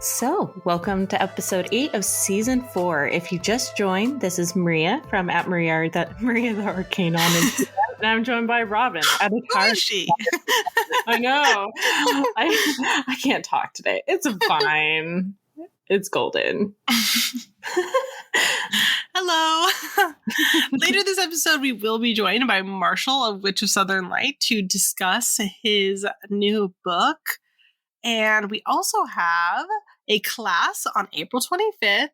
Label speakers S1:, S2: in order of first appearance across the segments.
S1: So, welcome to episode 8 of season 4. If you just joined, this is Maria from Maria the Arcane on Instagram, and I'm joined by Robin.
S2: Who is she?
S1: I know. I can't talk today. It's fine. It's golden.
S2: Hello. Later this episode, we will be joined by Marshall of Witch of Southern Light to discuss his new book. And we also have a class on April 25th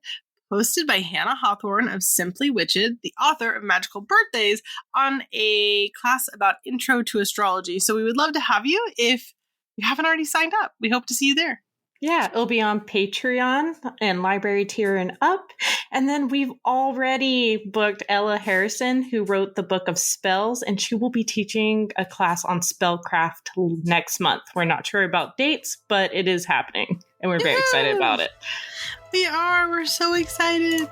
S2: hosted by Hannah Hawthorne of Simply Witched, the author of Magical Birthdays, on a class about intro to astrology. So we would love to have you if you haven't already signed up. We hope to see you there.
S1: Yeah, it'll be on Patreon and library tier and up. And then we've already booked Ella Harrison, who wrote the Book of Spells, and she will be teaching a class on spellcraft next month. We're not sure about dates, but it is happening, and we're very excited about it.
S2: We are. We're so excited.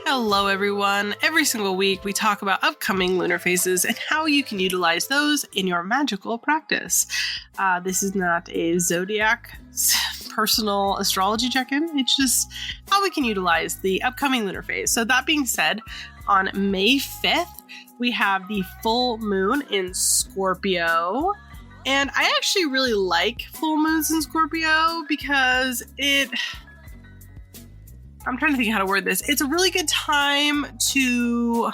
S2: Hello, everyone. Every single week, we talk about upcoming lunar phases and how you can utilize those in your magical practice. This is not a zodiac personal astrology check-in. It's just how we can utilize the upcoming lunar phase. So that being said, on May 5th, we have the full moon in Scorpio. And I actually really like full moons in Scorpio because I'm trying to think how to word this. It's a really good time to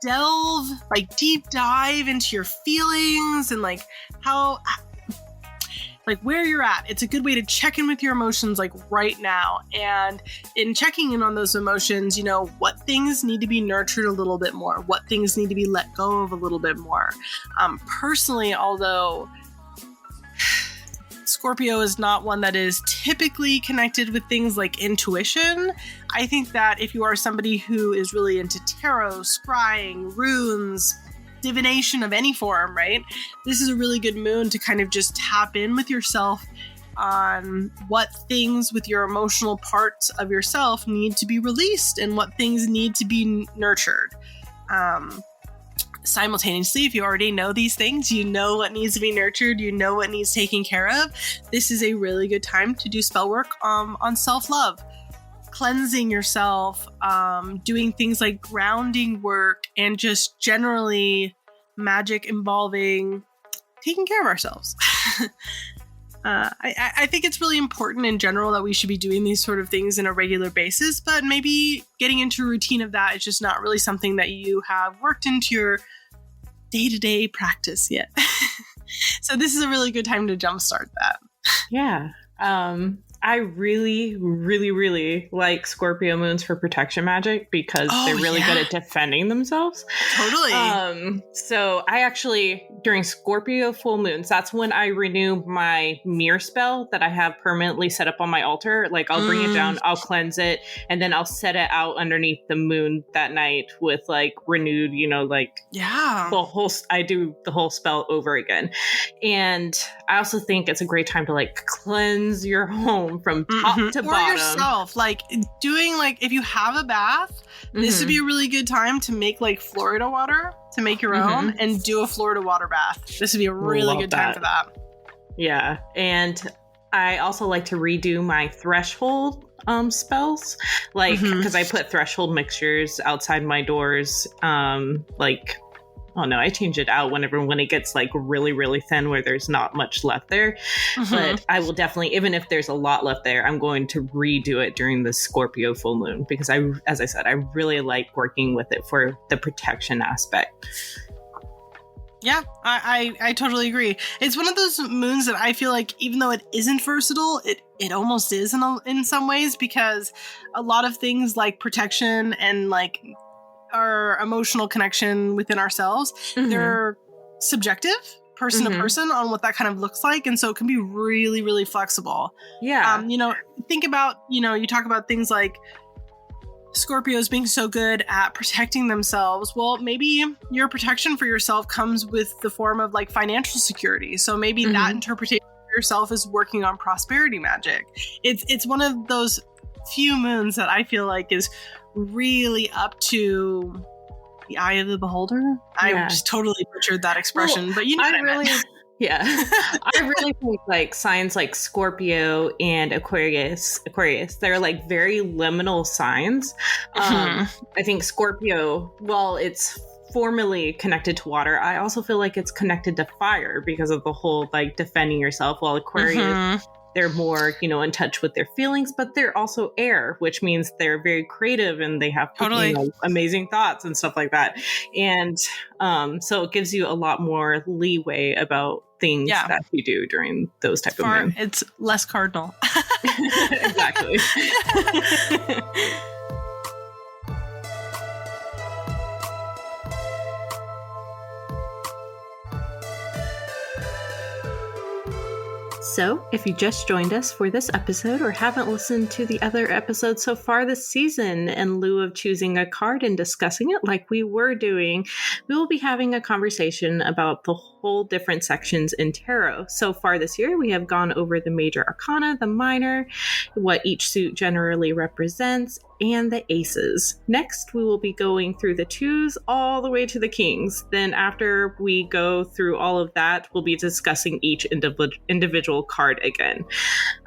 S2: delve, deep dive into your feelings and where you're at. It's a good way to check in with your emotions right now. And in checking in on those emotions, what things need to be nurtured a little bit more, what things need to be let go of a little bit more. Personally, although Scorpio is not one that is typically connected with things like intuition, I think that if you are somebody who is really into tarot, scrying, runes, divination of any form, right? This is a really good moon to kind of just tap in with yourself on what things with your emotional parts of yourself need to be released and what things need to be nurtured. Simultaneously, if you already know these things, you know what needs to be nurtured, you know what needs taken care of, this is a really good time to do spell work on self-love, cleansing yourself, doing things like grounding work, and just generally magic involving taking care of ourselves. I think it's really important in general that we should be doing these sort of things on a regular basis, but maybe getting into a routine of that is just not really something that you have worked into your day-to-day practice yet. So this is a really good time to jumpstart that.
S1: Yeah. I really, really, really like Scorpio moons for protection magic because they're really good at defending themselves.
S2: Totally.
S1: So I actually, during Scorpio full moons, that's when I renew my mirror spell that I have permanently set up on my altar. I'll bring it down, I'll cleanse it, and then I'll set it out underneath the moon that night with renewed, I do the whole spell over again. And I also think it's a great time to cleanse your home from top to bottom.
S2: Or yourself, doing if you have a bath, this would be a really good time to make Florida water, to make your own and do a Florida water bath. This would be a really good time for that.
S1: Yeah. And I also like to redo my threshold spells, because I put threshold mixtures outside my doors, I change it out when it gets really, really thin where there's not much left there. But I will definitely, even if there's a lot left there, I'm going to redo it during the Scorpio full moon because as I said, I really like working with it for the protection aspect.
S2: Yeah, I totally agree. It's one of those moons that I feel even though it isn't versatile, it almost is in some ways, because a lot of things like protection and our emotional connection within ourselves, they're subjective, person to person, on what that kind of looks like. And so it can be really, really flexible.
S1: Yeah.
S2: Think about, you talk about things like Scorpios being so good at protecting themselves. Well, maybe your protection for yourself comes with the form of financial security. So maybe that interpretation for yourself is working on prosperity magic. It's one of those few moons that I feel is really up to the eye of the beholder. I just totally butchered that expression, but you know what I meant.
S1: Yeah. I really think like signs like Scorpio and Aquarius, they're like very liminal signs. I think Scorpio, well, it's formally connected to water. I also feel like it's connected to fire because of the whole like defending yourself, while Aquarius, they're more, in touch with their feelings, but they're also air, which means they're very creative and they have amazing thoughts and stuff like that. And so it gives you a lot more leeway about things that you do during those type of moons.
S2: It's less cardinal.
S1: Exactly. So, if you just joined us for this episode or haven't listened to the other episodes so far this season, in lieu of choosing a card and discussing it like we were doing, we will be having a conversation about the whole different sections in tarot. So far this year, we have gone over the major arcana, the minor, what each suit generally represents, and the aces. Next, we will be going through the twos all the way to the kings. Then after we go through all of that, we'll be discussing each individual card again.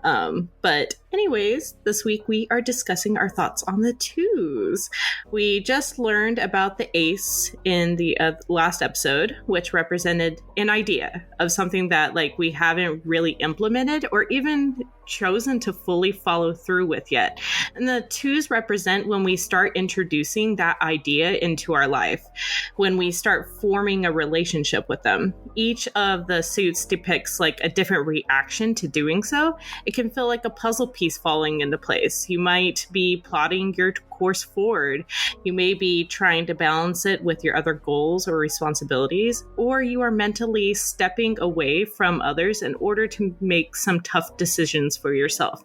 S1: But anyways, this week we are discussing our thoughts on the twos. We just learned about the ace in the last episode, which represented an idea of something that like we haven't really implemented or even chosen to fully follow through with yet. And the twos represent when we start introducing that idea into our life, when we start forming a relationship with them. Each of the suits depicts like a different reaction to doing so. It can feel like a puzzle piece falling into place. You might be plotting your course forward. You may be trying to balance it with your other goals or responsibilities, or you are mentally stepping away from others in order to make some tough decisions for yourself.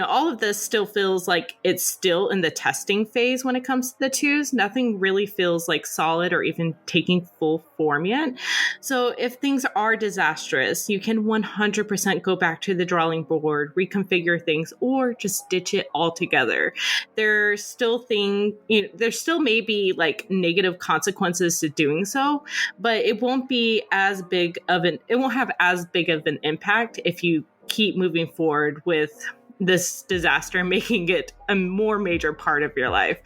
S1: All of this still feels like it's still in the testing phase when it comes to the twos. Nothing really feels like solid or even taking full form yet. So if things are disastrous, you can 100% go back to the drawing board, reconfigure things, or just ditch it altogether. There's still may be like negative consequences to doing so, but it won't have as big of an impact if you keep moving forward with this disaster, making it a more major part of your life.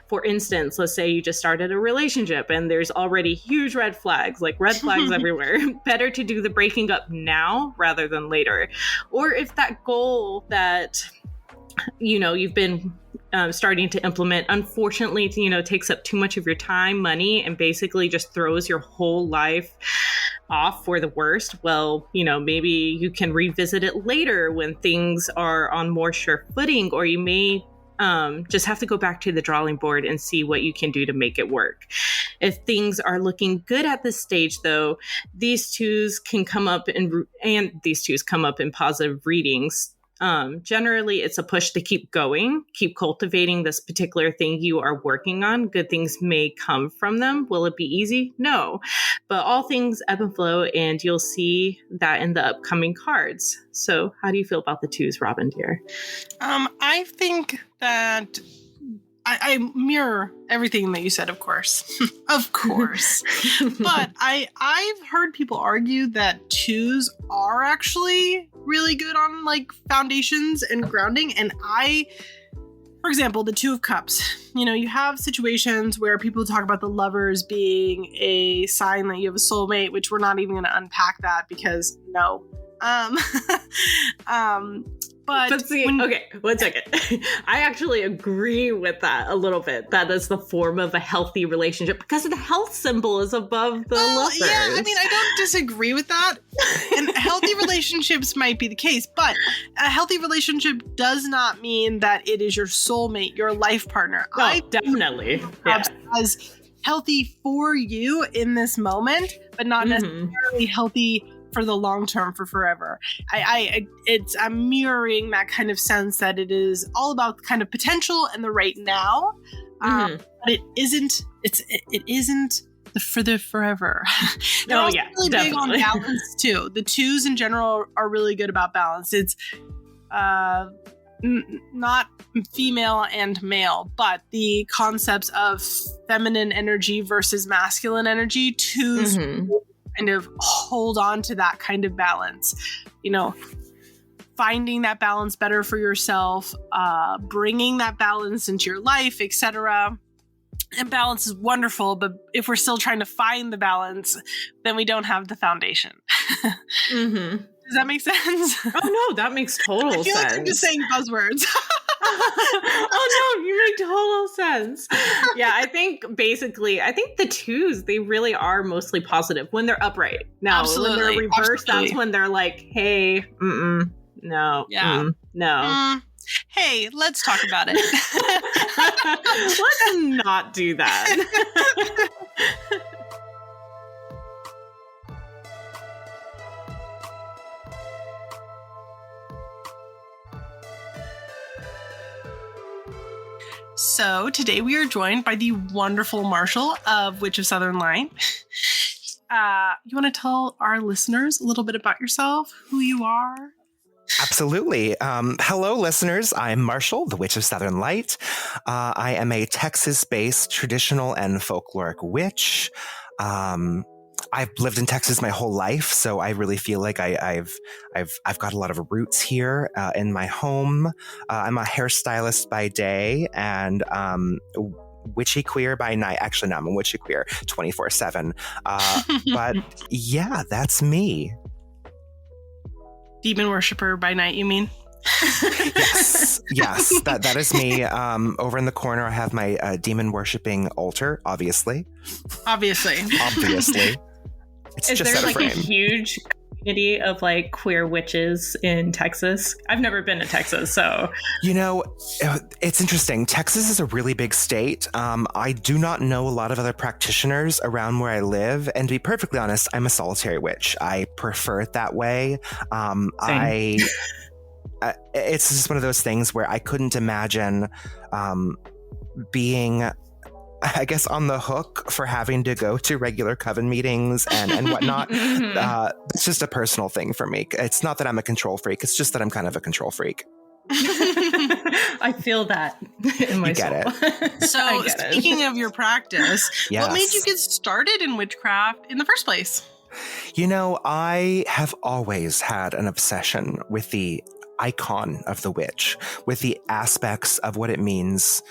S1: For instance, let's say you just started a relationship and there's already huge red flags everywhere. Better to do the breaking up now rather than later. Or if that goal that you've been starting to implement, unfortunately, takes up too much of your time, money, and basically just throws your whole life off for the worst, well, maybe you can revisit it later when things are on more sure footing, or you may just have to go back to the drawing board and see what you can do to make it work. If things are looking good at this stage, though, these twos can come up these twos come up in positive readings. Generally, it's a push to keep going, keep cultivating this particular thing you are working on. Good things may come from them. Will it be easy? No. But all things ebb and flow, and you'll see that in the upcoming cards. So how do you feel about the twos, Robin, dear?
S2: I think that I mirror everything that you said, of course. Of course. But I've heard people argue that twos are actually really good on like foundations and grounding. And for example, the Two of Cups, you have situations where people talk about the lovers being a sign that you have a soulmate, which we're not even going to unpack that because no. But
S1: see, okay, 1 second. I actually agree with that a little bit. That is the form of a healthy relationship because the health symbol is above the lovers.
S2: Yeah, I don't disagree with that. And healthy relationships might be the case, but a healthy relationship does not mean that it is your soulmate, your life partner.
S1: Oh, definitely. Yeah.
S2: As healthy for you in this moment, but not necessarily healthy for the long term, for forever. I'm mirroring that kind of sense that it is all about kind of potential and the right now, but it isn't for the forever. They're also really definitely big on balance too. The twos in general are really good about balance. It's not female and male, but the concepts of feminine energy versus masculine energy to kind of hold on to that kind of balance, finding that balance better for yourself, bringing that balance into your life, etc. And balance is wonderful, but if we're still trying to find the balance, then we don't have the foundation. Does that make sense?
S1: Oh no, that makes total sense.
S2: I feel like I'm just saying buzzwords.
S1: Oh no, you make total sense. Yeah, I think the twos, they really are mostly positive when they're upright. Now, when they're reversed, that's when they're like, hey, no, no.
S2: Hey, let's talk about it.
S1: Let's not do that.
S2: So today we are joined by the wonderful Marshall of Witch of Southern Light. You want to tell our listeners a little bit about yourself, who you are?
S3: Absolutely. Hello, listeners. I'm Marshall, the Witch of Southern Light. I am a Texas-based traditional and folkloric witch. I've lived in Texas my whole life, so I really feel like I've got a lot of roots here in my home. I'm a hairstylist by day and witchy queer by night. Actually, no, I'm a witchy queer 24/7. But yeah, that's me.
S2: Demon worshiper by night, you mean?
S3: Yes, that is me. Over in the corner, I have my demon worshipping altar. Obviously. It's
S1: Is
S3: just
S1: there
S3: set
S1: like
S3: a frame.
S1: A huge community of like queer witches in Texas? I've never been to Texas, so
S3: it's interesting. Texas is a really big state. I do not know a lot of other practitioners around where I live, and to be perfectly honest, I'm a solitary witch. I prefer it that way. It's just one of those things where I couldn't imagine being, I guess, on the hook for having to go to regular coven meetings and whatnot. It's just a personal thing for me. It's not that I'm a control freak. It's just that I'm kind of a control freak.
S1: I feel that in my soul.
S3: It.
S2: So speaking of your practice,
S3: yes.
S2: What made you get started in witchcraft in the first place?
S3: I have always had an obsession with the icon of the witch, with the aspects of what it means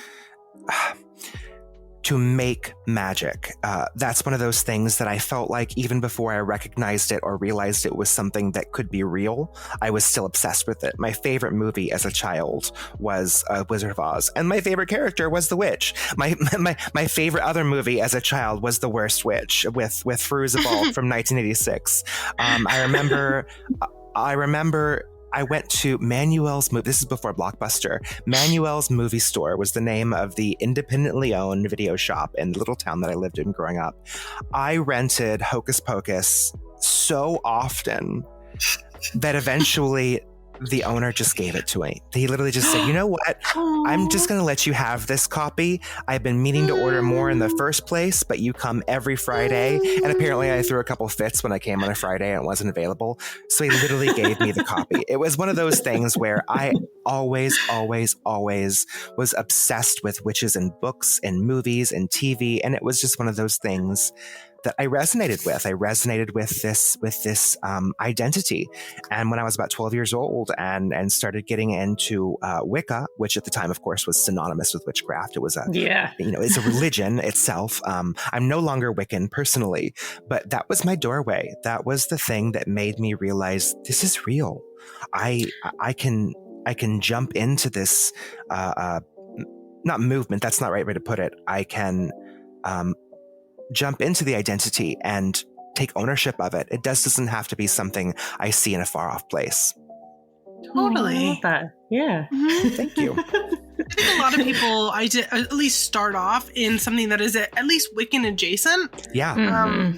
S3: to make magic. That's one of those things that I felt like even before I recognized it or realized it was something that could be real, I was still obsessed with it. My favorite movie as a child was Wizard of Oz, and my favorite character was the witch. My favorite other movie as a child was The Worst Witch with Fairuza Balk from 1986. I remember I went to Manuel's movie. This is before Blockbuster. Manuel's Movie Store was the name of the independently owned video shop in the little town that I lived in growing up. I rented Hocus Pocus so often that eventually the owner just gave it to me. He literally just said, you know what? I'm just going to let you have this copy. I've been meaning to order more in the first place, but you come every Friday. And apparently I threw a couple fits when I came on a Friday and it wasn't available. So he literally gave me the copy. It was one of those things where I always was obsessed with witches and books and movies and TV. And it was just one of those things that I resonated with. I resonated with this identity. And when I was about 12 years old and started getting into Wicca, which at the time, of course, was synonymous with witchcraft. It was it's a religion itself. I'm no longer Wiccan personally, but that was my doorway. That was the thing that made me realize this is real. I can jump into this, not movement. That's not the right way to put it. I can, jump into the identity and take ownership of it. It doesn't have to be something I see in a far off place.
S2: Totally.
S1: I love that. Yeah.
S3: Thank you.
S2: I think a lot of people at least start off in something that is at least Wiccan adjacent.
S3: Yeah.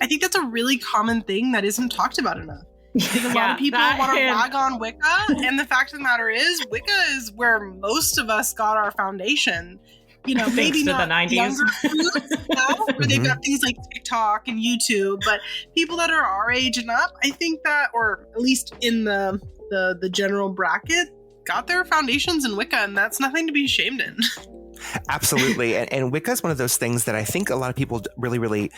S2: I think that's a really common thing that isn't talked about enough. I think a lot of people want to rag on Wicca, and the fact of the matter is Wicca is where most of us got our foundation. Maybe not
S1: the 90s.
S2: Younger groups now, where they've got things like TikTok and YouTube, but people that are our age and up, I think that, or at least in the general bracket, got their foundations in Wicca, and that's nothing to be ashamed in.
S3: Absolutely. And Wicca is one of those things that I think a lot of people really,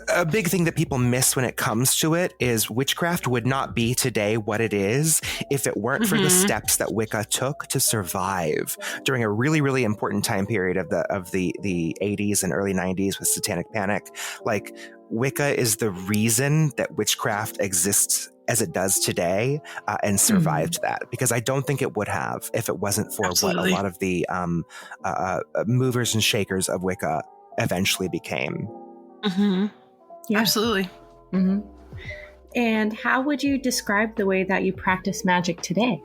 S3: a big thing that people miss when it comes to it is witchcraft would not be today what it is if it weren't for the steps that Wicca took to survive during a really important time period of the 80s and early 90s with Satanic Panic. Like, Wicca is the reason that witchcraft exists as it does today, and survived that, because I don't think it would have if it wasn't for what a lot of the movers and shakers of Wicca eventually became.
S1: Yeah.
S2: Absolutely.
S1: And how would you describe the way that you practice magic today?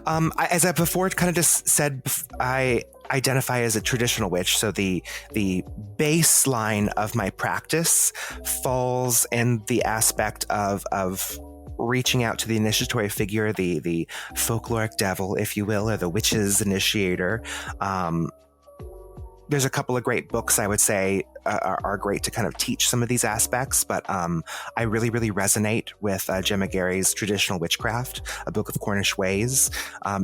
S3: As I before kind of just said, I identify as a traditional witch. So the baseline of my practice falls in the aspect of reaching out to the initiatory figure, the folkloric devil, if you will, or the witch's initiator. There's a couple of great books I would say are great to kind of teach some of these aspects, but I really resonate with Gemma Gary's Traditional Witchcraft, a book of Cornish ways.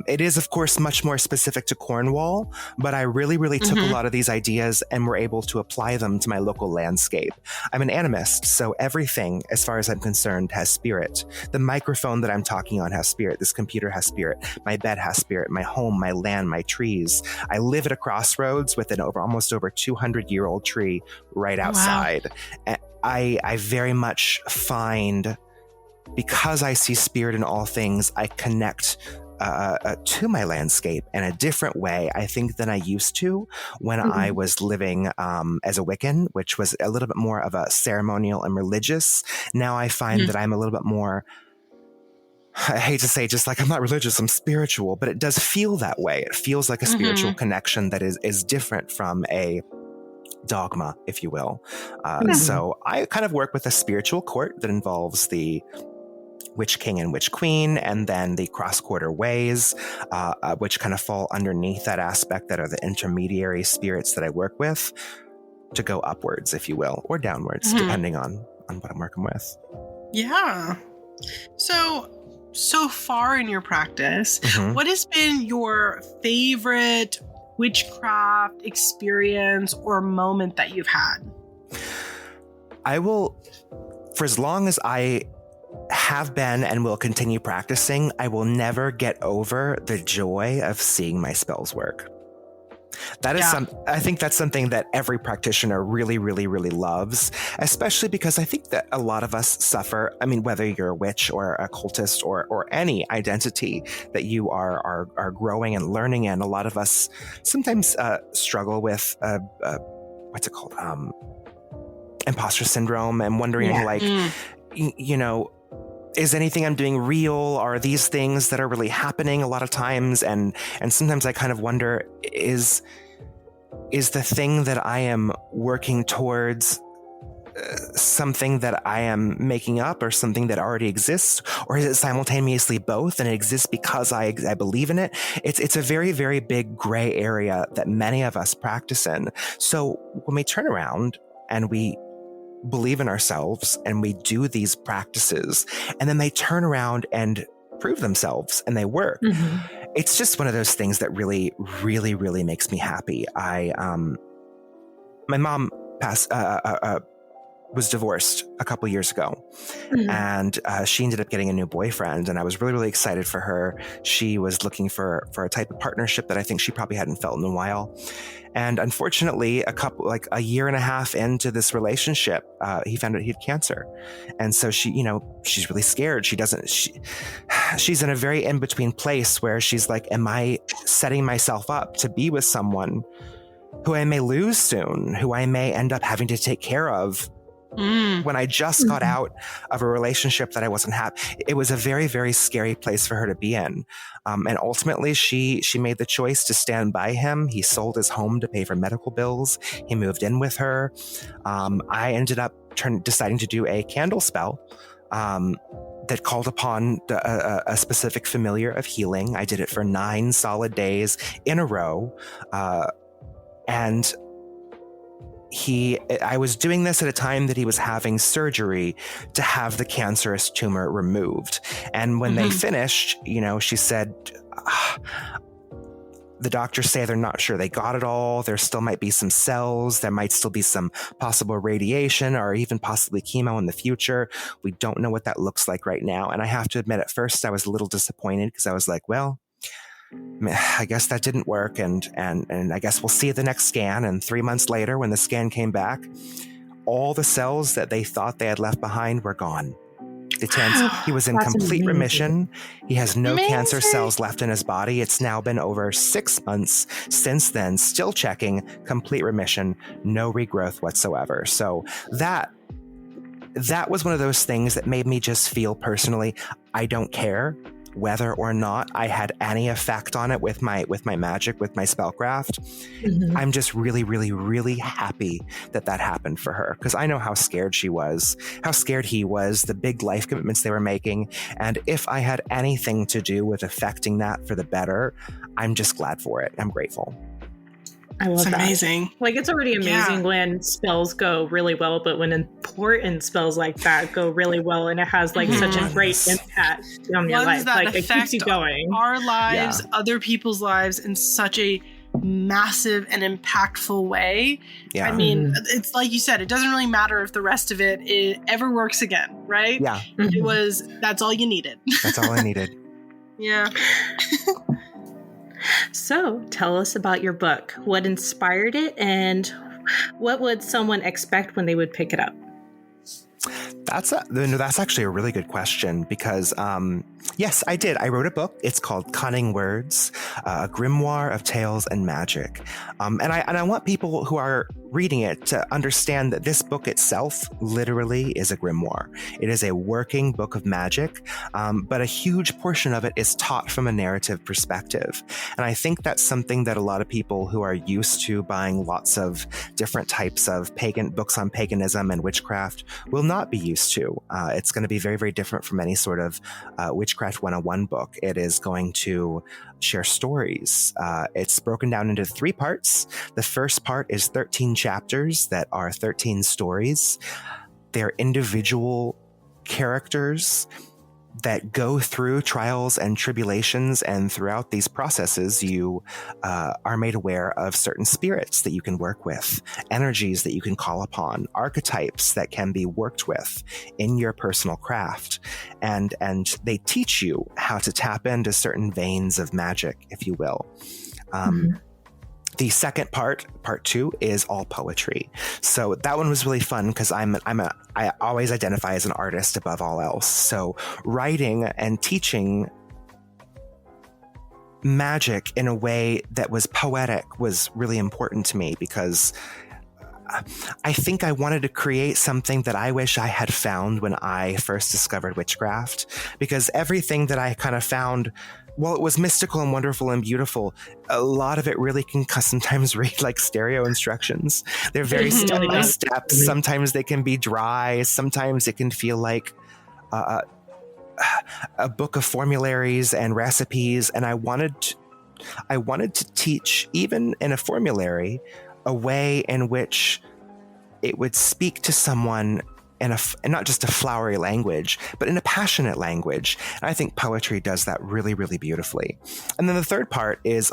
S3: It is, of course, much more specific to Cornwall, but I really took a lot of these ideas and were able to apply them to my local landscape. I'm an animist, so everything, as far as I'm concerned, has spirit. The microphone that I'm talking on has spirit. This computer has spirit. My bed has spirit. My home, my land, my trees. I live at a crossroads with an almost over 200-year-old tree right outside. Wow. I very much find, because I see spirit in all things, I connect to my landscape in a different way, I think, than I used to when I was living as a Wiccan, which was a little bit more of a ceremonial and religious. Now I find that I'm a little bit more, I hate to say, just like, I'm not religious, I'm spiritual, but it does feel that way. It feels like a spiritual connection that is different from a dogma, if you will. So I kind of work with a spiritual court that involves the Witch King and Witch Queen, and then the cross-quarter ways, which kind of fall underneath that aspect, that are the intermediary spirits that I work with, to go upwards, if you will, or downwards, depending on what I'm working with.
S2: Yeah. So far in your practice, what has been your favorite witchcraft experience or moment that you've had?
S3: I will, for as long as I have been and will continue practicing, I will never get over the joy of seeing my spells work. That is I think that's something that every practitioner really loves, especially because I think that a lot of us suffer. I mean, whether you're a witch or a cultist or any identity that you are growing and learning in, a lot of us sometimes struggle with what's it called? Imposter syndrome, and wondering you know, is anything I'm doing real? Are these things that are really happening a lot of times? And sometimes I kind of wonder, is the thing that I am working towards something that I am making up, or something that already exists? Or is it simultaneously both, and it exists because I believe in it? It's a very big gray area that many of us practice in. So when we turn around and we believe in ourselves and we do these practices, and then they turn around and prove themselves and they work, it's just one of those things that really makes me happy. My mom was divorced a couple years ago, and she ended up getting a new boyfriend, and I was really excited for her. She was looking for a type of partnership that I think she probably hadn't felt in a while. And unfortunately, a year and a half into this relationship, he found out he had cancer. And so she's really scared. She's in a very in-between place where she's like, am I setting myself up to be with someone who I may lose soon, who I may end up having to take care of when I just got out of a relationship that I wasn't happy? It was a very scary place for her to be in. And ultimately she made the choice to stand by him. He sold his home to pay for medical bills. He moved in with her. I ended up deciding to do a candle spell that called upon a specific familiar of healing. I did it for 9 solid days in a row. And I was doing this at a time that he was having surgery to have the cancerous tumor removed. And when they finished, she said, the doctors say they're not sure they got it all. There still might be some cells. There might still be some possible radiation or even possibly chemo in the future. We don't know what that looks like right now. And I have to admit, at first I was a little disappointed because I was like, well, I guess that didn't work. And I guess we'll see the next scan. And 3 months later, when the scan came back, all the cells that they thought they had left behind were gone. He was in complete remission. He has no cancer cells left in his body. It's now been over 6 months since then, still checking, complete remission, no regrowth whatsoever. So that was one of those things that made me just feel personally, I don't care whether or not I had any effect on it with my magic, with my spellcraft. I'm just really, really, really happy that happened for her, because I know how scared she was, how scared he was, the big life commitments they were making. And if I had anything to do with affecting that for the better, I'm just glad for it. I'm grateful.
S1: I love
S2: that.
S1: It's
S2: amazing.
S1: Like, it's already amazing when spells go really well, but when important spells like that go really well, and it has like such a great impact on your life,
S2: that
S1: like it keeps you going.
S2: Our lives, other people's lives, in such a massive and impactful way. I mean, it's like you said, it doesn't really matter if the rest of it ever works again, right?
S3: Yeah.
S2: That's all you needed.
S3: That's all I needed.
S2: Yeah.
S1: So tell us about your book. What inspired it, and what would someone expect when they would pick it up?
S3: That's actually a really good question, because yes, I did. I wrote a book. It's called Cunning Words, a grimoire of tales and magic. And I want people who are reading it to understand that this book itself literally is a grimoire. It is a working book of magic, but a huge portion of it is taught from a narrative perspective. And I think that's something that a lot of people who are used to buying lots of different types of books on paganism and witchcraft will not be used to. It's going to be very, very different from any sort of Witchcraft 101 book. It is going to share stories. It's broken down into 3 parts. The first part is 13 chapters that are 13 stories. They're individual characters that go through trials and tribulations, and throughout these processes, you are made aware of certain spirits that you can work with, energies that you can call upon, archetypes that can be worked with in your personal craft. And they teach you how to tap into certain veins of magic, if you will. The second part 2, is all poetry. So that one was really fun because I always identify as an artist above all else. So writing and teaching magic in a way that was poetic was really important to me, because I think I wanted to create something that I wish I had found when I first discovered witchcraft, because everything that I kind of found, while it was mystical and wonderful and beautiful, a lot of it really can sometimes read like stereo instructions. They're very step-by steps. Sometimes they can be dry. Sometimes it can feel like a book of formularies and recipes. And I wanted to teach, even in a formulary, a way in which it would speak to someone in not just a flowery language, but in a passionate language. And I think poetry does that really, really beautifully. And then the third part is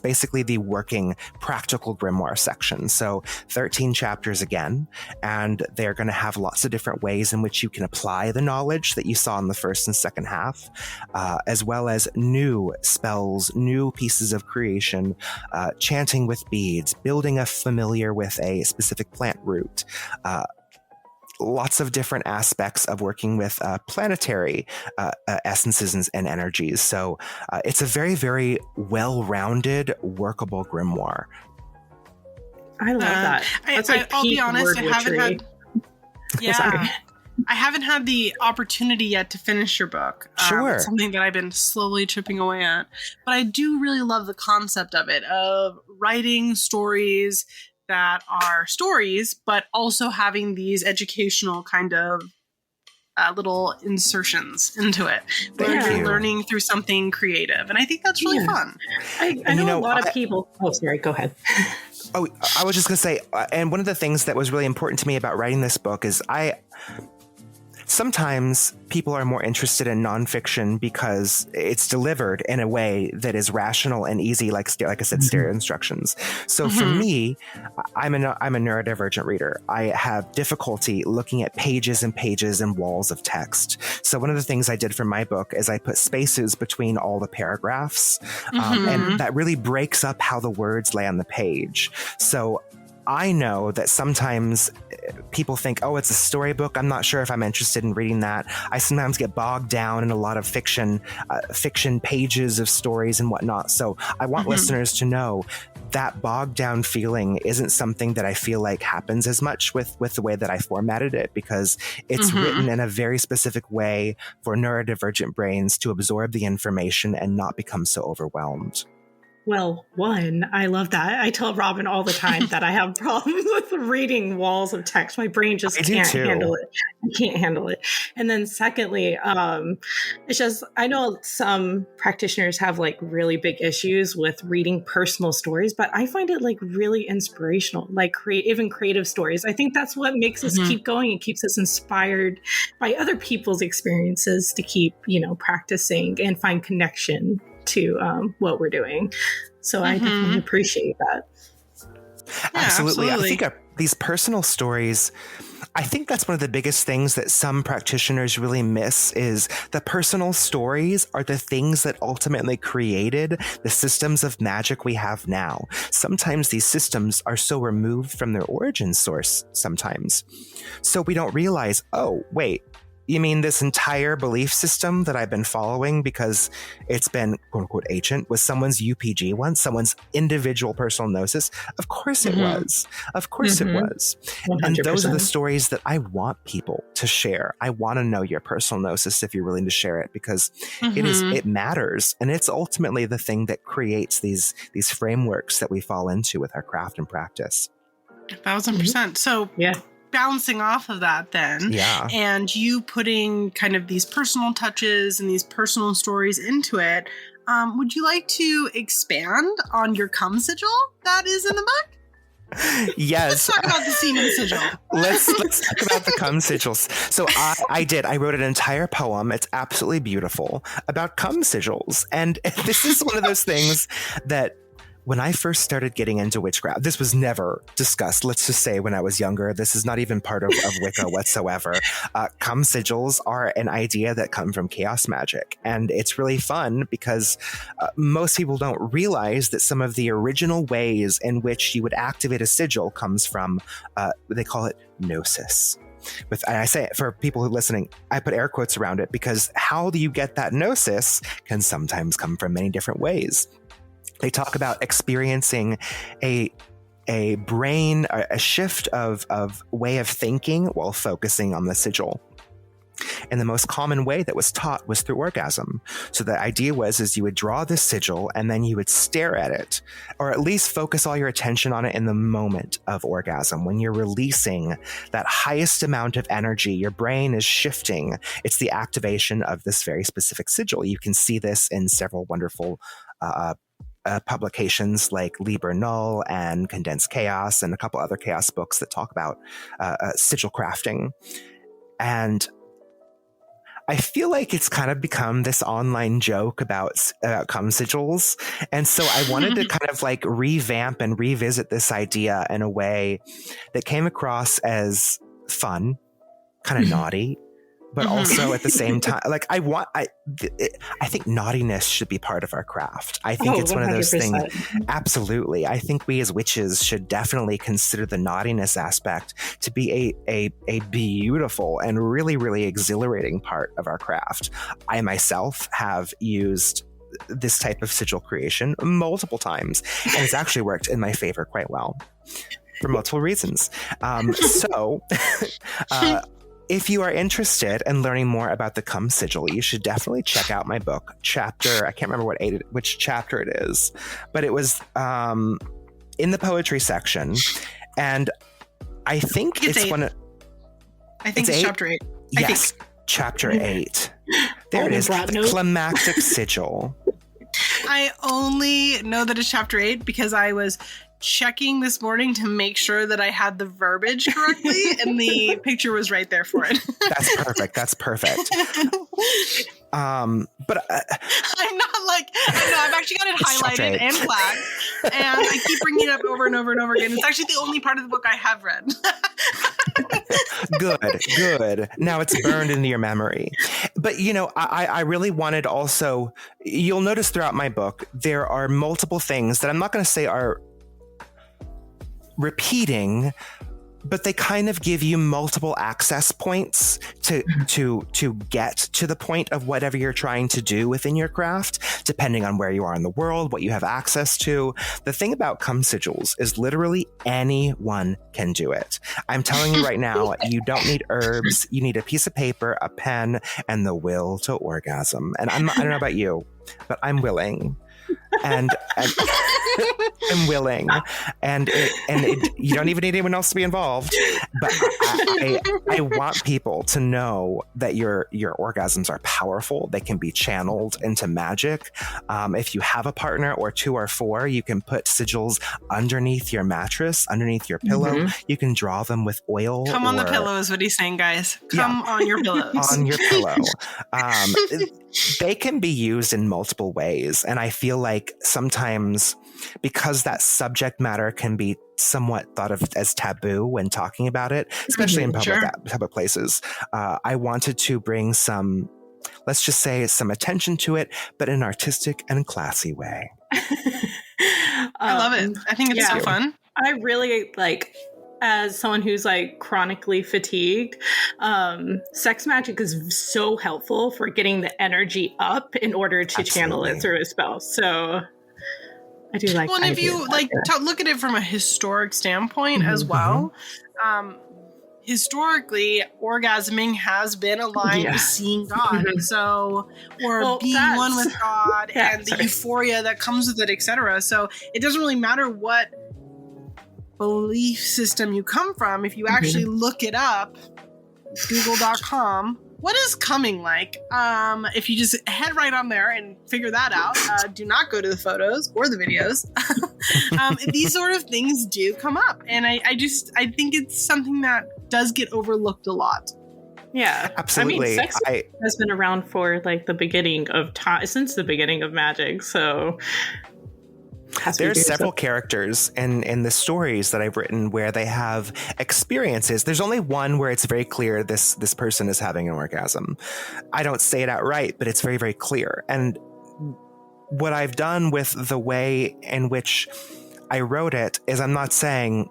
S3: basically the working practical grimoire section. So 13 chapters again, and they're going to have lots of different ways in which you can apply the knowledge that you saw in the first and second half, as well as new spells, new pieces of creation, chanting with beads, building a familiar with a specific plant root, lots of different aspects of working with planetary essences and energies. So it's a very, very well-rounded, workable grimoire.
S1: I love that.
S2: I'll be honest, I haven't had... Yeah. I haven't had the opportunity yet to finish your book.
S3: Sure.
S2: It's something that I've been slowly chipping away at. But I do really love the concept of it, of writing stories that are stories, but also having these educational kind of little insertions into it, where you're learning through something creative. And I think that's really fun.
S1: I know a lot of people... Oh, sorry, go ahead.
S3: Oh, I was just going to say, and one of the things that was really important to me about writing this book is sometimes people are more interested in nonfiction because it's delivered in a way that is rational and easy, like I said, stereo instructions. So for me, I'm a neurodivergent reader. I have difficulty looking at pages and pages and walls of text. So one of the things I did for my book is I put spaces between all the paragraphs, and that really breaks up how the words lay on the page. So I know that sometimes people think, oh, it's a storybook. I'm not sure if I'm interested in reading that. I sometimes get bogged down in a lot of fiction pages of stories and whatnot. So I want listeners to know that bogged down feeling isn't something that I feel like happens as much with the way that I formatted it, because it's written in a very specific way for neurodivergent brains to absorb the information and not become so overwhelmed.
S1: Well, one, I love that. I tell Robin all the time that I have problems with reading walls of text. My brain just can't handle it. I can't handle it. And then secondly, it's just, I know some practitioners have like really big issues with reading personal stories, but I find it like really inspirational, like even creative stories. I think that's what makes us keep going and keeps us inspired by other people's experiences to keep, practicing and find connection to what we're doing. So I definitely appreciate that.
S3: Yeah, absolutely. I think these personal stories, I think that's one of the biggest things that some practitioners really miss is the personal stories are the things that ultimately created the systems of magic we have now. Sometimes these systems are so removed from their origin source sometimes. So we don't realize, oh, wait, you mean this entire belief system that I've been following because it's been quote unquote ancient was someone's UPG once, someone's individual personal gnosis? Of course it was. Of course it was. 100%. And those are the stories that I want people to share. I want to know your personal gnosis if you're willing to share it, because it matters. And it's ultimately the thing that creates these frameworks that we fall into with our craft and practice.
S2: 1,000%. So yeah. Bouncing off of that then, and you putting kind of these personal touches and these personal stories into it, would you like to expand on your cum sigil that is in the book?
S3: Yes.
S2: Let's talk about the semen sigil.
S3: Let's talk about the cum sigils. So I wrote an entire poem. It's absolutely beautiful about cum sigils. And this is one of those things that when I first started getting into witchcraft, this was never discussed. Let's just say when I was younger, this is not even part of Wicca whatsoever. Cum sigils are an idea that come from chaos magic. And it's really fun because most people don't realize that some of the original ways in which you would activate a sigil comes from, they call it gnosis. And I say it for people who are listening, I put air quotes around it because how do you get that gnosis can sometimes come from many different ways. They talk about experiencing a brain, a shift of way of thinking while focusing on the sigil. And the most common way that was taught was through orgasm. So the idea is you would draw the sigil and then you would stare at it, or at least focus all your attention on it in the moment of orgasm. When you're releasing that highest amount of energy, your brain is shifting. It's the activation of this very specific sigil. You can see this in several wonderful publications like Liber Null and Condensed Chaos and a couple other chaos books that talk about sigil crafting. And I feel like it's kind of become this online joke about cum sigils. And so I wanted to kind of like revamp and revisit this idea in a way that came across as fun, kind of naughty, but also at the same time, like I think naughtiness should be part of our craft. I think it's 100%. One of those things. Absolutely. I think we as witches should definitely consider the naughtiness aspect to be a beautiful and really, really exhilarating part of our craft. I myself have used this type of sigil creation multiple times, and it's actually worked in my favor quite well for multiple reasons. If you are interested in learning more about the cum sigil, you should definitely check out my book, chapter, I can't remember which chapter it is, but it was in the poetry section. And I think it's
S2: chapter 8.
S3: Yes, chapter 8. There it is, the climactic sigil.
S2: I only know that it's chapter 8 because I was checking this morning to make sure that I had the verbiage correctly, and the picture was right there for it.
S3: That's perfect. But
S2: I'm not like, no, I've actually got it highlighted and flagged, and I keep bringing it up over and over and over again. It's actually the only part of the book I have read.
S3: Good. Now it's burned into your memory. But, I really wanted also, you'll notice throughout my book, there are multiple things that I'm not going to say are repeating, but they kind of give you multiple access points to get to the point of whatever you're trying to do within your craft, depending on where you are in the world, what you have access to. The thing about cum sigils is literally anyone can do it. I'm telling you right now, you don't need herbs. You need a piece of paper, a pen, and the will to orgasm. And I don't know about you, but I'm willing. And I'm willing, and you don't even need anyone else to be involved. But I want people to know that your orgasms are powerful. They can be channeled into magic. If you have a partner or 2 or 4, you can put sigils underneath your mattress, underneath your pillow. Mm-hmm. You can draw them with oil.
S2: Come on the pillow is what he's saying, guys. Come on your pillows.
S3: On your pillow. They can be used in multiple ways, and I feel like sometimes, because that subject matter can be somewhat thought of as taboo when talking about it, especially in public places, I wanted to bring some, let's just say, some attention to it, but in an artistic and classy way.
S2: I love it. I think it's so fun.
S1: I really as someone who's chronically fatigued, sex magic is so helpful for getting the energy up in order to channel it through a spell. So I do like.
S2: Well, and if you look at it from a historic standpoint as well, historically, orgasming has been aligned with seeing God, or being one with God, and the euphoria that comes with it, etc. So it doesn't really matter what belief system you come from. If you actually look it up, google.com, what is coming like? If you just head right on there and figure that out, do not go to the photos or the videos. These sort of things do come up, and I think it's something that does get overlooked a lot.
S1: Yeah,
S3: absolutely.
S1: I mean, sex has been around for the beginning of time, since the beginning of magic. So
S3: there's several characters in the stories that I've written where they have experiences. There's only one where it's very clear this person is having an orgasm. I don't say it outright, but it's very, very clear. And what I've done with the way in which I wrote it is I'm not saying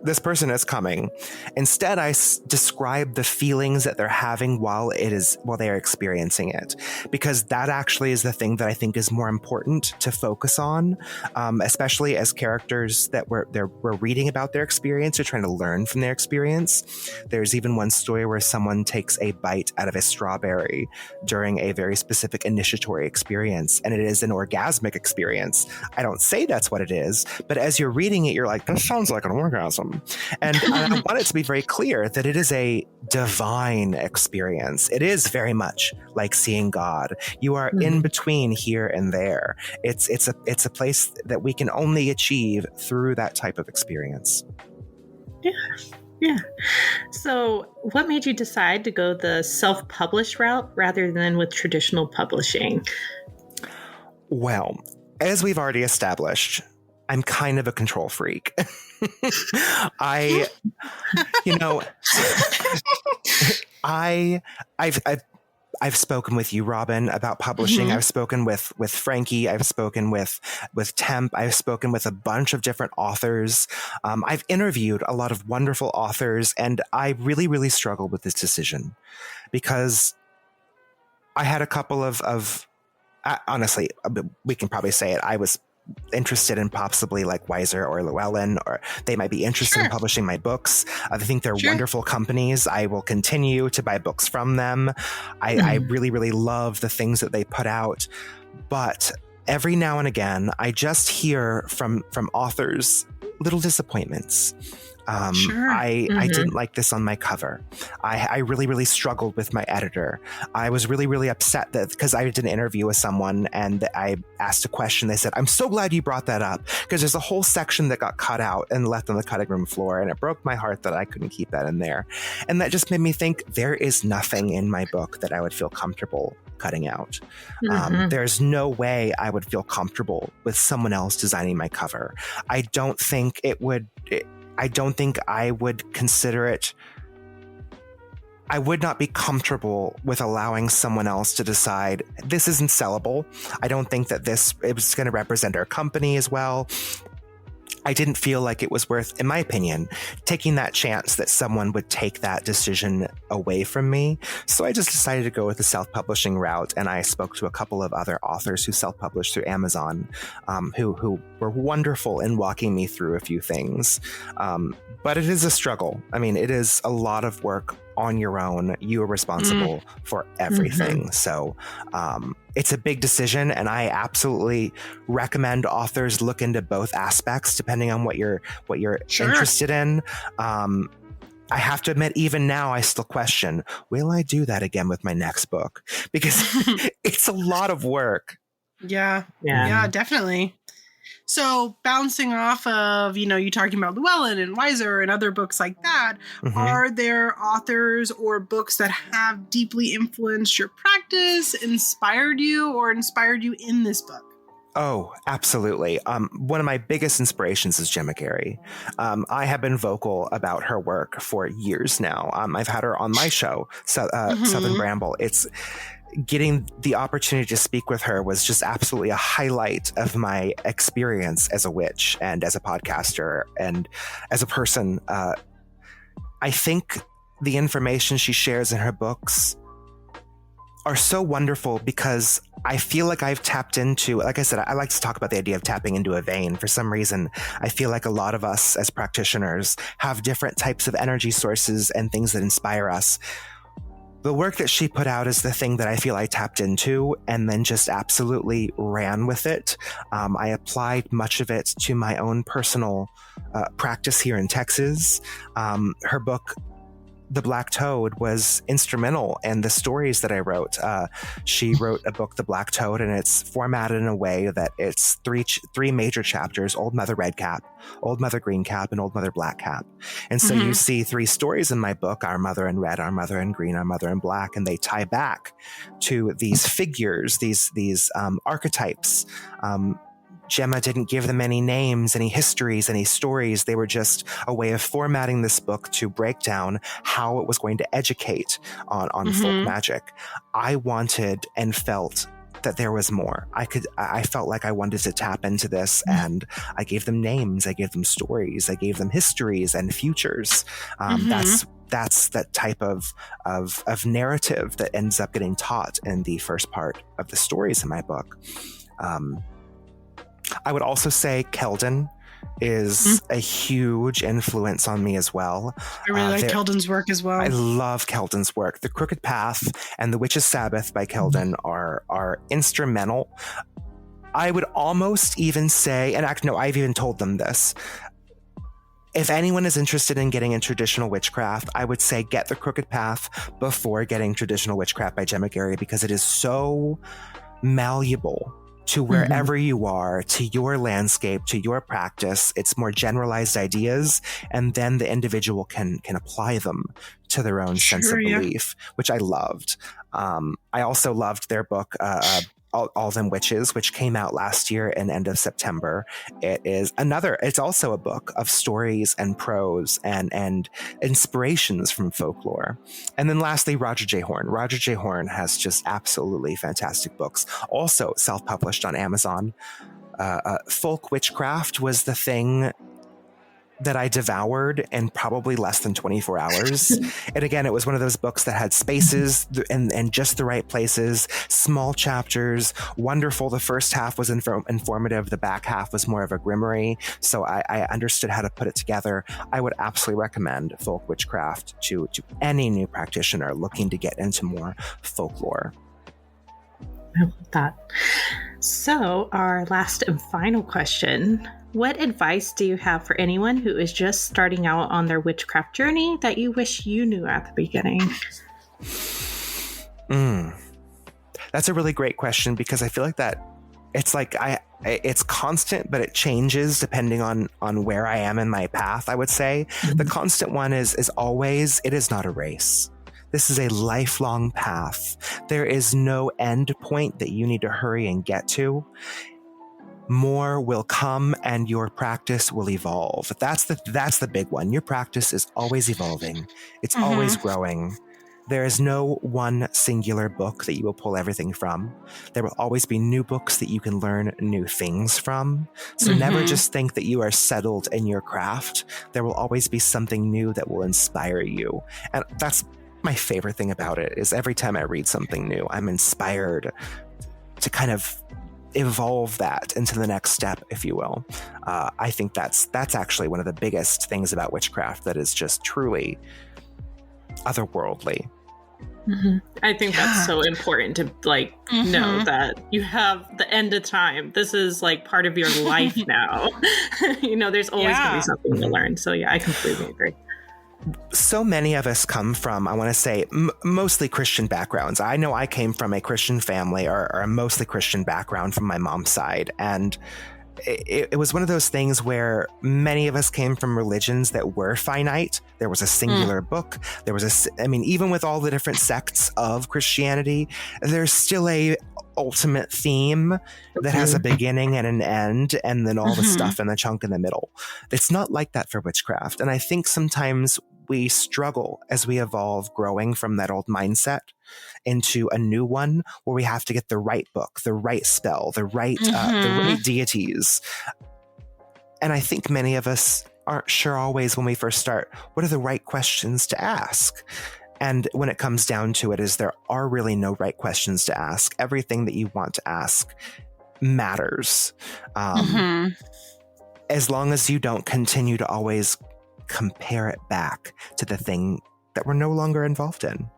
S3: this person is coming. Instead, I describe the feelings that they're having while they are experiencing it, because that actually is the thing that I think is more important to focus on, especially as characters that we're reading about their experience or trying to learn from their experience. There's even one story where someone takes a bite out of a strawberry during a very specific initiatory experience, and it is an orgasmic experience. I don't say that's what it is, but as you're reading it, you're like, this sounds like an orgasm. And I want it to be very clear that it is a divine experience. It is very much like seeing God. You are in between here and there. It's a place that we can only achieve through that type of experience.
S1: Yeah. So what made you decide to go the self-published route rather than with traditional publishing? Well,
S3: as we've already established, I'm kind of a control freak. I've spoken with you, Robin, about publishing. I've spoken with Frankie. I've spoken with Temp. I've spoken with a bunch of different authors. I've interviewed a lot of wonderful authors, and I really, really struggled with this decision because I had a couple of honestly, we can probably say it. I was interested in possibly Weiser or Llewellyn, or they might be interested in publishing my books. I think they're wonderful companies. I will continue to buy books from them. I really, really love the things that they put out. But every now and again, I just hear from authors little disappointments. I didn't like this on my cover. I really, really struggled with my editor. I was really, really upset that because I did an interview with someone and I asked a question. They said, I'm so glad you brought that up because there's a whole section that got cut out and left on the cutting room floor. And it broke my heart that I couldn't keep that in there. And that just made me think there is nothing in my book that I would feel comfortable cutting out. There's no way I would feel comfortable with someone else designing my cover. I don't think I would consider it. I would not be comfortable with allowing someone else to decide this isn't sellable. I don't think that it was going to represent our company as well. I didn't feel like it was worth, in my opinion, taking that chance that someone would take that decision away from me. So I just decided to go with the self-publishing route, and I spoke to a couple of other authors who self-published through Amazon, who were wonderful in walking me through a few things. But it is a struggle. I mean, it is a lot of work on your own. You are responsible for everything. So it's a big decision, and I absolutely recommend authors look into both aspects depending on what you're interested in. I have to admit, even now, I still question, will I do that again with my next book? Because it's a lot of work.
S2: Yeah, definitely. So bouncing off of, you talking about Llewellyn and Weiser and other books like that, are there authors or books that have deeply influenced your practice, inspired you in this book?
S3: Oh, absolutely. One of my biggest inspirations is Gemma Gary. I have been vocal about her work for years now. I've had her on my show, Southern Bramble. Getting the opportunity to speak with her was just absolutely a highlight of my experience as a witch and as a podcaster and as a person. I think the information she shares in her books are so wonderful because I feel like I've tapped into, like I said, I like to talk about the idea of tapping into a vein. For some reason, I feel like a lot of us as practitioners have different types of energy sources and things that inspire us. The work that she put out is the thing that I feel I tapped into and then just absolutely ran with it. I applied much of it to my own personal practice here in Texas. Her book, The Black Toad, was instrumental in the stories that I wrote. She wrote a book, The Black Toad, and it's formatted in a way that it's three major chapters: Old Mother Red Cap, Old Mother Green Cap, and Old Mother Black Cap. And so you see three stories in my book: Our Mother in Red, Our Mother in Green, Our Mother in Black, and they tie back to these figures, these archetypes. Gemma didn't give them any names, any histories, any stories. They were just a way of formatting this book to break down how it was going to educate on folk magic. I wanted and felt that there was more. I felt like I wanted to tap into this, and I gave them names, I gave them stories, I gave them histories and futures. That's that type of narrative that ends up getting taught in the first part of the stories in my book. I would also say Keldon is a huge influence on me as well.
S2: I really like Keldon's work as well.
S3: I love Keldon's work. The Crooked Path and The Witch's Sabbath by Keldon are instrumental. I would almost even say, and actually, no, I've even told them this. If anyone is interested in getting in traditional witchcraft, I would say get The Crooked Path before getting Traditional Witchcraft by Gemma Gary, because it is so malleable to wherever you are, to your landscape, to your practice. It's more generalized ideas, and then the individual can apply them to their own sense of belief, which I loved. I also loved their book, All Them Witches, which came out last year in end of September. It's also a book of stories and prose and inspirations from folklore. And then lastly, Roger J. Horn. Roger J. Horn has just absolutely fantastic books, also self-published on Amazon. Folk Witchcraft was the thing that I devoured in probably less than 24 hours. And again, it was one of those books that had spaces and just the right places, small chapters, wonderful. The first half was informative. The back half was more of a grimoire. So I understood how to put it together. I would absolutely recommend Folk Witchcraft to any new practitioner looking to get into more folklore.
S1: I love that. So our last and final question: what advice do you have for anyone who is just starting out on their witchcraft journey that you wish you knew at the beginning?
S3: That's a really great question, because I feel like that it's constant, but it changes depending on where I am in my path, I would say. The constant one is always, it is not a race. This is a lifelong path. There is no end point that you need to hurry and get to. More will come and your practice will evolve. That's the big one. Your practice is always evolving. It's always growing. There is no one singular book that you will pull everything from. There will always be new books that you can learn new things from. So never just think that you are settled in your craft. There will always be something new that will inspire you. And that's my favorite thing about it, is every time I read something new, I'm inspired to kind of evolve that into the next step, if you will. I think that's actually one of the biggest things about witchcraft that is just truly otherworldly.
S1: I think that's so important to know that you have the end of time. This is like part of your life now. There's always going to be something to learn. So yeah, I completely agree.
S3: So many of us come from, I want to say, mostly Christian backgrounds. I know I came from a Christian family, or a mostly Christian background from my mom's side. And it was one of those things where many of us came from religions that were finite. There was a singular book. There was even with all the different sects of Christianity, there's still a ultimate theme that has a beginning and an end, and then all the stuff in the chunk in the middle. It's not like that for witchcraft. And I think sometimes we struggle as we evolve, growing from that old mindset into a new one where we have to get the right book, the right spell, the right deities. And I think many of us aren't sure always when we first start, what are the right questions to ask? And when it comes down to it, is there are really no right questions to ask. Everything that you want to ask matters. As long as you don't continue to always compare it back to the thing that we're no longer involved in.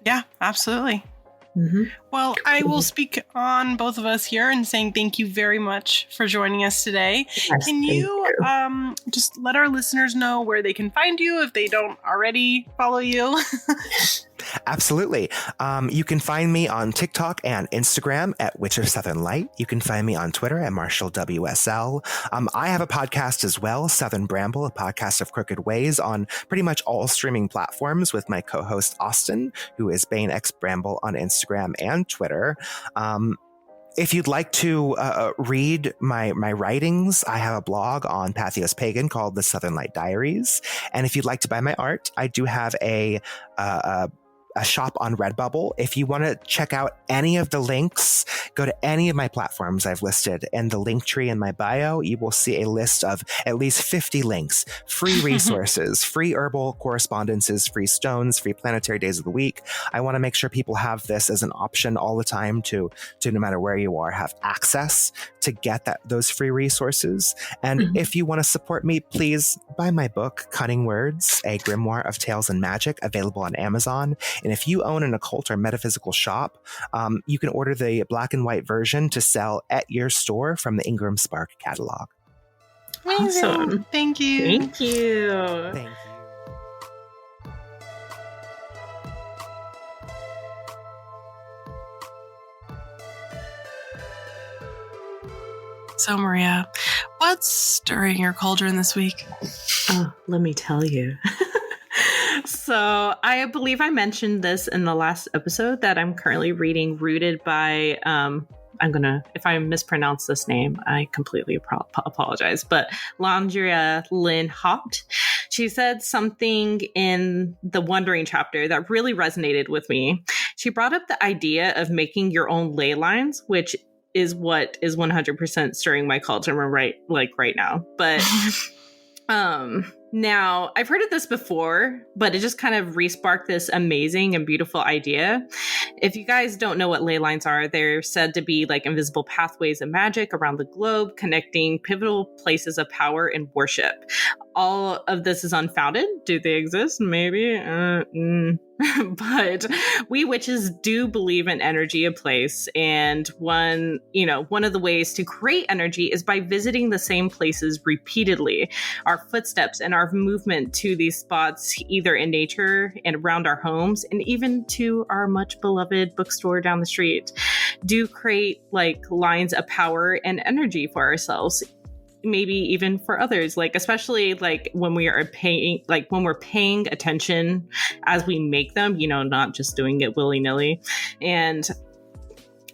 S2: Yeah, absolutely. Well, I will speak on both of us here and saying thank you very much for joining us today.
S1: Yes,
S2: can you just let our listeners know where they can find you if they don't already follow you?
S3: Absolutely. You can find me on TikTok and Instagram at Witch of Southern Light. You can find me on Twitter at MarshallWSL. I have a podcast as well, Southern Bramble, a podcast of crooked ways, on pretty much all streaming platforms with my co-host Austin, who is Bane X Bramble on Instagram and Twitter. If you'd like to read my writings, I have a blog on Patheos Pagan called The Southern Light Diaries. And if you'd like to buy my art, I do have a shop on Redbubble. If you want to check out any of the links, go to any of my platforms I've listed. In the link tree in my bio, you will see a list of at least 50 links, free resources, free herbal correspondences, free stones, free planetary days of the week. I want to make sure people have this as an option all the time to no matter where you are, have access to get those free resources. And if you want to support me, please buy my book, Cunning Words, a grimoire of tales and magic, available on Amazon. And if you own an occult or metaphysical shop, you can order the black and white version to sell at your store from the Ingram Spark catalog.
S2: Awesome. Thank you.
S1: Thank you.
S3: Thank you.
S2: So, Maria, what's stirring your cauldron this week?
S1: Oh, let me tell you. So I believe I mentioned this in the last episode that I'm currently reading Rooted by, if I mispronounce this name, I completely apologize, but Landria Lynn Haupt. She said something in the Wondering chapter that really resonated with me. She brought up the idea of making your own ley lines, which is what is 100% stirring my cauldron right now. But now, I've heard of this before, but it just kind of re-sparked this amazing and beautiful idea. If you guys don't know what ley lines are, they're said to be like invisible pathways of magic around the globe, connecting pivotal places of power and worship. all of this is unfounded. Do they exist? Maybe. But we witches do believe in energy of place. And one of the ways to create energy is by visiting the same places repeatedly. Our footsteps and our movement to these spots, either in nature and around our homes, and even to our much beloved bookstore down the street, do create like lines of power and energy for ourselves. Maybe even for others, like especially like when we're paying attention as we make them, not just doing it willy-nilly. And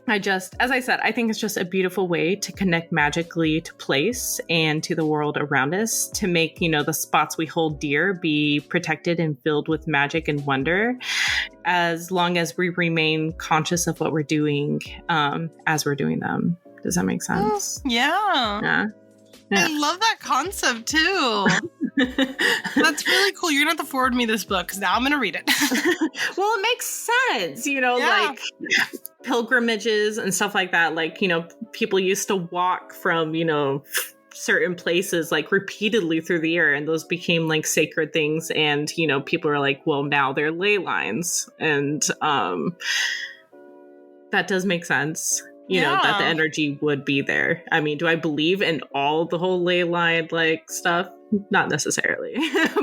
S1: as I said, I think it's just a beautiful way to connect magically to place and to the world around us, to make, the spots we hold dear be protected and filled with magic and wonder, as long as we remain conscious of what we're doing as we're doing them. Does that make sense?
S2: Yeah. Yeah. I love that concept too. That's really cool. You're gonna have to forward me this book because now I'm gonna read it.
S1: Well, it makes sense, like pilgrimages and stuff like that. Like, people used to walk from, certain places like repeatedly through the year, and those became like sacred things. And, people are like, well, now they're ley lines. And that does make sense. That the energy would be there. I mean, do I believe in all the whole ley line like stuff? Not necessarily.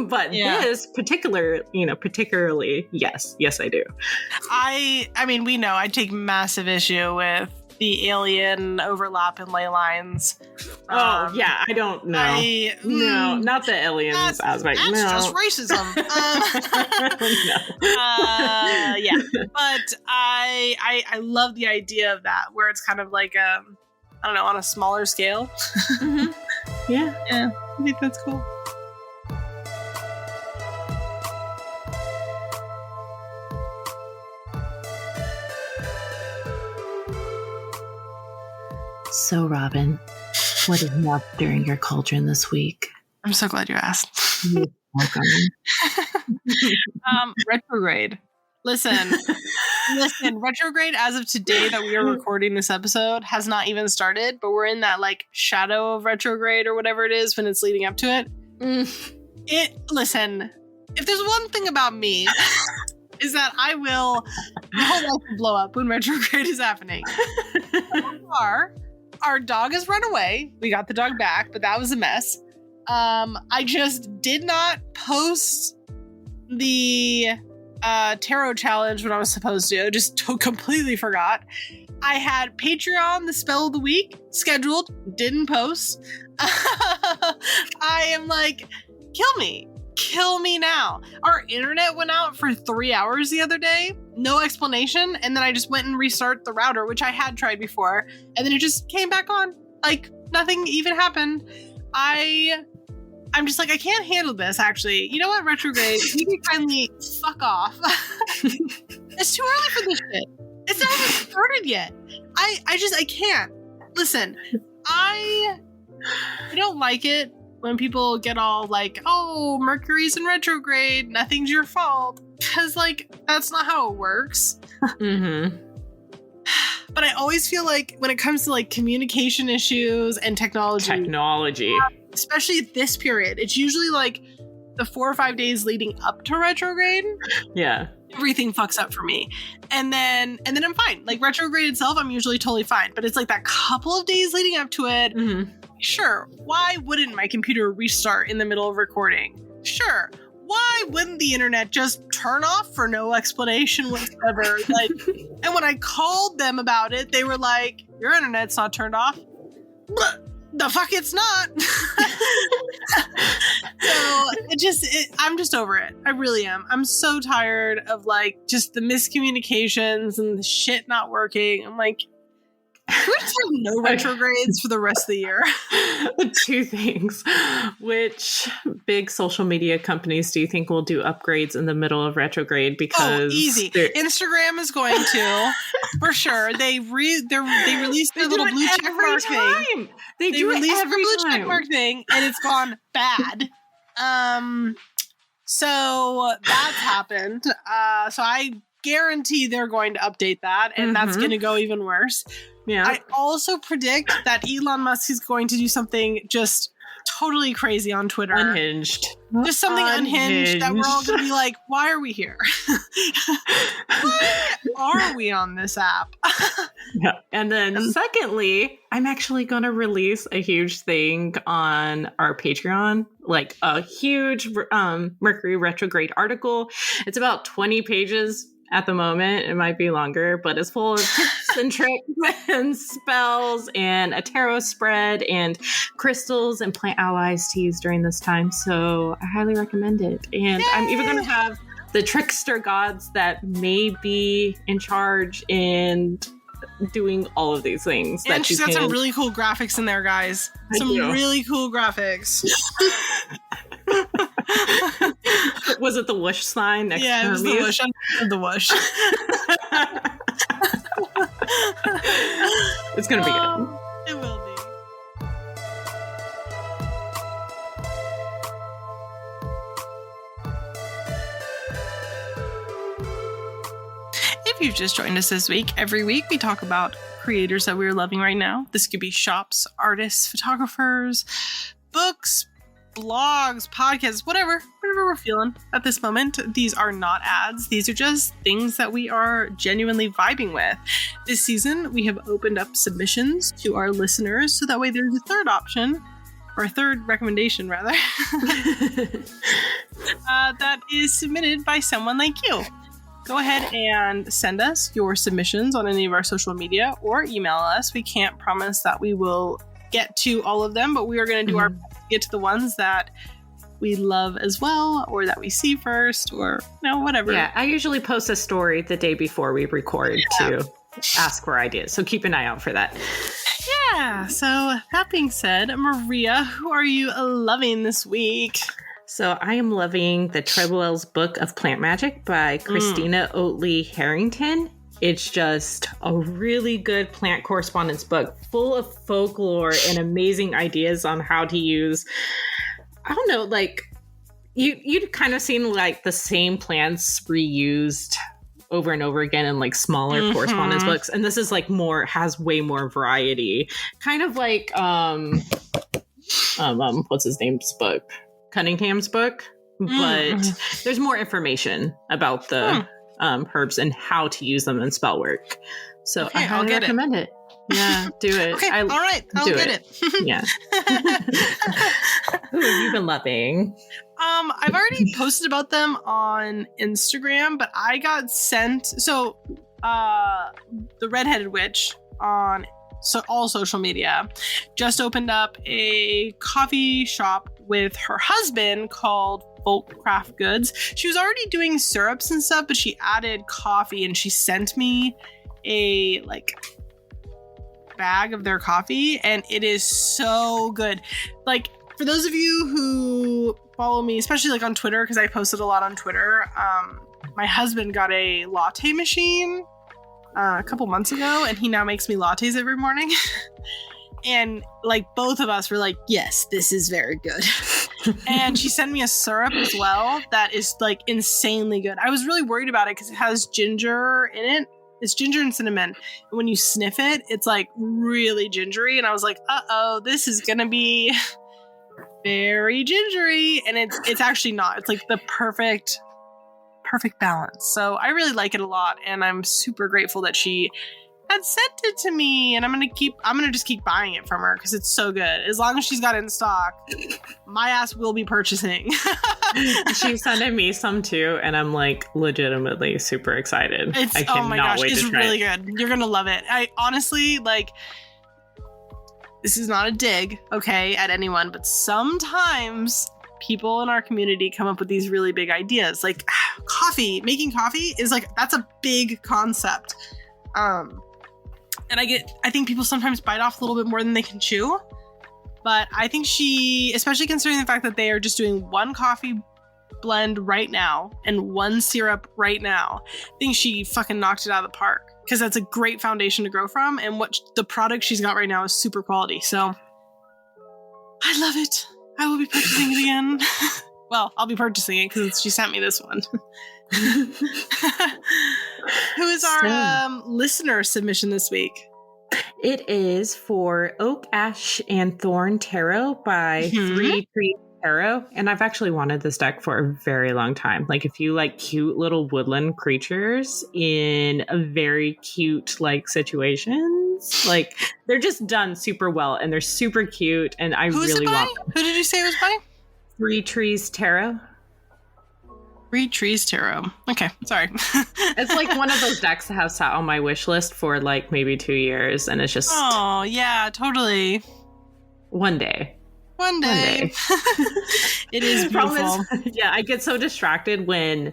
S1: But this particularly, yes, I do.
S2: I mean, we know I take massive issue with the alien overlap in ley lines.
S1: I don't know. No, not the aliens aspect.
S2: That's just racism. Yeah, but I love the idea of that, where it's kind of like I don't know, on a smaller scale.
S1: Mm-hmm. Yeah,
S2: I think that's cool.
S1: So, Robin, what is up during your cauldron this week?
S2: I'm so glad you asked.
S1: You're welcome.
S2: Retrograde. Listen, retrograde as of today that we are recording this episode has not even started, but we're in that like shadow of retrograde or whatever it is when it's leading up to it. Listen, if there's one thing about me, is that my whole life will blow up when retrograde is happening. Our dog has run away. We got the dog back, but that was a mess. I just did not post the tarot challenge when I was supposed to. I just completely forgot. I had Patreon, the spell of the week, scheduled, didn't post. I am like, kill me now. Our internet went out for 3 hours the other day, no explanation, and then I just went and restarted the router, which I had tried before, and then it just came back on, like nothing even happened. I'm just like, I can't handle this, actually. You know what, retrograde? You can kindly fuck off. It's too early for this shit. It's not even started yet. I can't. Listen, I don't like it when people get all like, oh, Mercury's in retrograde, nothing's your fault. Because, like, that's not how it works.
S1: Mm-hmm.
S2: But I always feel like when it comes to, like, communication issues and technology. Especially this period, it's usually, like, the 4 or 5 days leading up to retrograde.
S1: Yeah.
S2: Everything fucks up for me. And then I'm fine. Like, retrograde itself, I'm usually totally fine. But it's, like, that couple of days leading up to it.
S1: Mm-hmm.
S2: Sure, why wouldn't my computer restart in the middle of recording? Sure, why wouldn't the internet just turn off for no explanation whatsoever? Like, and when I called them about it, they were like, your internet's not turned off. The fuck it's not. So I'm just over it. I really am. I'm so tired of like just the miscommunications and the shit not working. I'm like, we just have no retrogrades for the rest of the year.
S1: 2 things. Which big social media companies do you think will do upgrades in the middle of retrograde? Because
S2: easy. Instagram is going to, for sure. They released their little blue check mark thing. They released the blue check mark thing, and it's gone bad. So that's happened. So I guarantee they're going to update that, and that's going to go even worse. Yeah. I also predict that Elon Musk is going to do something just totally crazy on Twitter.
S1: Unhinged.
S2: Just something unhinged that we're all going to be like, why are we here? Why are we on this app?
S1: Yeah. And then secondly, I'm actually going to release a huge thing on our Patreon, like a huge Mercury retrograde article. It's about 20 pages at the moment. It might be longer, but it's full of tips and tricks and spells and a tarot spread and crystals and plant allies to use during this time. So I highly recommend it. And Yay! I'm even going to have the trickster gods that may be in charge and doing all of these things.
S2: And she's got some really cool graphics in there, guys. Really cool graphics.
S1: Was it the whoosh sign next to
S2: it was the whoosh. The whoosh.
S1: It's gonna be good.
S2: It will be. If you've just joined us this week, every week we talk about creators that we're loving right now. This could be shops, artists, photographers, books, blogs, podcasts, whatever we're feeling at this moment. These are not ads. These are just things that we are genuinely vibing with. This season, we have opened up submissions to our listeners, so that way there's a third option, or a third recommendation, rather, that is submitted by someone like you. Go ahead and send us your submissions on any of our social media or email us. We can't promise that we will get to all of them, but we are going to do our best to get to the ones that we love as well, or that we see first, or whatever.
S1: Yeah, I usually post a story the day before we record to ask for ideas, so keep an eye out for that.
S2: Yeah, so that being said, Maria, who are you loving this week?
S1: So I am loving the Treadwell's Book of Plant Magic by Christina Oakley Harrington. It's just a really good plant correspondence book full of folklore and amazing ideas on how to use, I don't know, like you'd kind of seen like the same plants reused over and over again in like smaller correspondence books. And this is like has way more variety. Kind of like, what's his name's book? Cunningham's book. But there's more information about the herbs and how to use them in spell work. So I highly recommend it. Yeah, do it.
S2: Okay, all right, I'll get it.
S1: Yeah. Who have you been loving?
S2: I've already posted about them on Instagram, but I got sent the Redheaded Witch on all social media just opened up a coffee shop with her husband called Folkcraft Goods. She was already doing syrups and stuff, but she added coffee, and she sent me a bag of their coffee, and it is so good. Like, for those of you who follow me, especially like on Twitter, because I posted a lot on Twitter, my husband got a latte machine a couple months ago, and he now makes me lattes every morning. And like both of us were like, yes, this is very good. And she sent me a syrup as well that is like insanely good. I was really worried about it because it has ginger in it. It's ginger and cinnamon. And when you sniff it, it's like really gingery. And I was like, uh-oh, this is going to be very gingery. And it's actually not. It's like the perfect balance. So I really like it a lot. And I'm super grateful that she had sent it to me, and I'm gonna just keep buying it from her because it's so good. As long as she's got it in stock, my ass will be purchasing.
S1: She's sending me some too, and I'm like legitimately super excited. I cannot wait to try
S2: really good. You're gonna love it. I honestly this is not a dig, okay, at anyone, but sometimes people in our community come up with these really big ideas. Like making coffee is that's a big concept. And I think people sometimes bite off a little bit more than they can chew. But I think she, especially considering the fact that they are just doing one coffee blend right now and one syrup right now, I think she fucking knocked it out of the park. Because that's a great foundation to grow from. And the product she's got right now is super quality. So I love it. I will be purchasing it again. Well, I'll be purchasing it because she sent me this one. Who is our listener submission this week?
S1: It is for Oak, Ash, and Thorn Tarot by Three Trees Tarot. And I've actually wanted this deck for a very long time. Like, if you like cute little woodland creatures in a very cute, like, situations, like, they're just done super well and they're super cute. And I really want them.
S2: Who did you say it was by?
S1: Three Trees Tarot.
S2: Three Trees Tarot. Okay, sorry.
S1: It's like one of those decks that have sat on my wish list for like maybe 2 years, and it's just
S2: oh yeah, totally.
S1: One day.
S2: It is beautiful.
S1: Yeah, I get so distracted when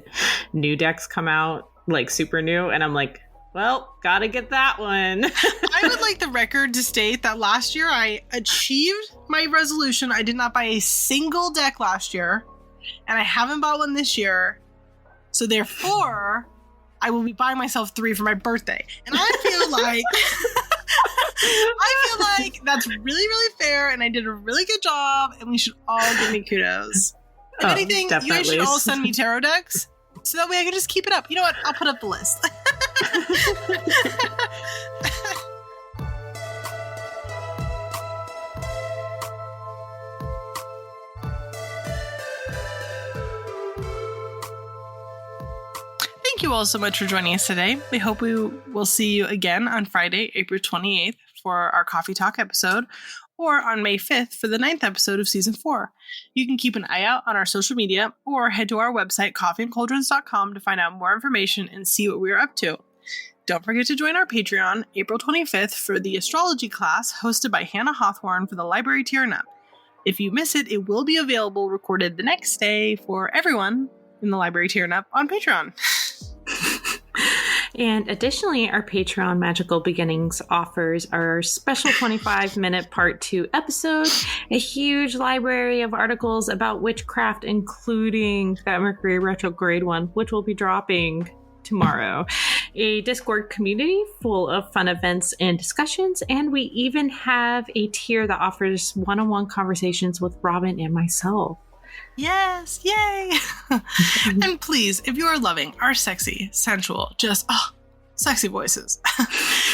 S1: new decks come out, like super new, and I'm like, well, gotta get that one.
S2: I would like the record to state that last year I achieved my resolution. I did not buy a single deck last year. And I haven't bought one this year. So therefore, I will be buying myself 3 for my birthday. And I feel like that's really, really fair. And I did a really good job. And we should all give me kudos. If anything, definitely. You guys should all send me tarot decks. So that way I can just keep it up. You know what? I'll put up the list. Thank you all so much for joining us today. We hope we will see you again on Friday, April 28th for our Coffee Talk episode, or on May 5th for the 9th episode of Season 4. You can keep an eye out on our social media or head to our website, coffeeandcauldrons.com, to find out more information and see what we are up to. Don't forget to join our Patreon, April 25th, for the astrology class hosted by Hannah Hawthorne for the library tier and up. If you miss it, it will be available recorded the next day for everyone in the library tier and up on Patreon.
S1: And additionally, our Patreon Magical Beginnings offers our special 25-minute part 2 episode, a huge library of articles about witchcraft, including that Mercury retrograde one, which will be dropping tomorrow, a Discord community full of fun events and discussions, and we even have a tier that offers one-on-one conversations with Robin and myself.
S2: Yes, yay! And please, if you are loving our sexy, sensual, sexy voices,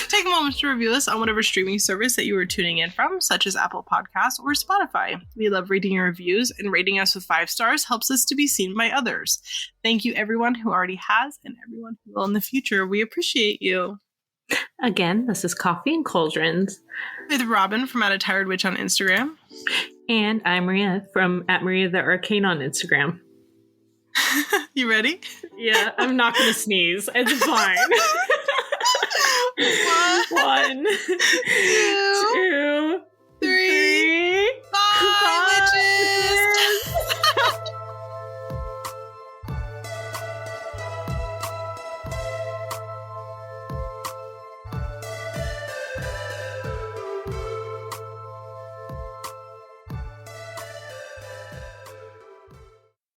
S2: take a moment to review us on whatever streaming service that you are tuning in from, such as Apple Podcasts or Spotify. We love reading your reviews, and rating us with 5 stars helps us to be seen by others. Thank you everyone who already has and everyone who will in the future. We appreciate you.
S1: Again, this is Coffee and Cauldrons
S2: with Robin from At a Tired Witch on Instagram.
S1: And I'm Maria from @Maria the Arcane on Instagram.
S2: You ready?
S1: Yeah, I'm not going to sneeze. It's fine.
S2: 1,
S1: 2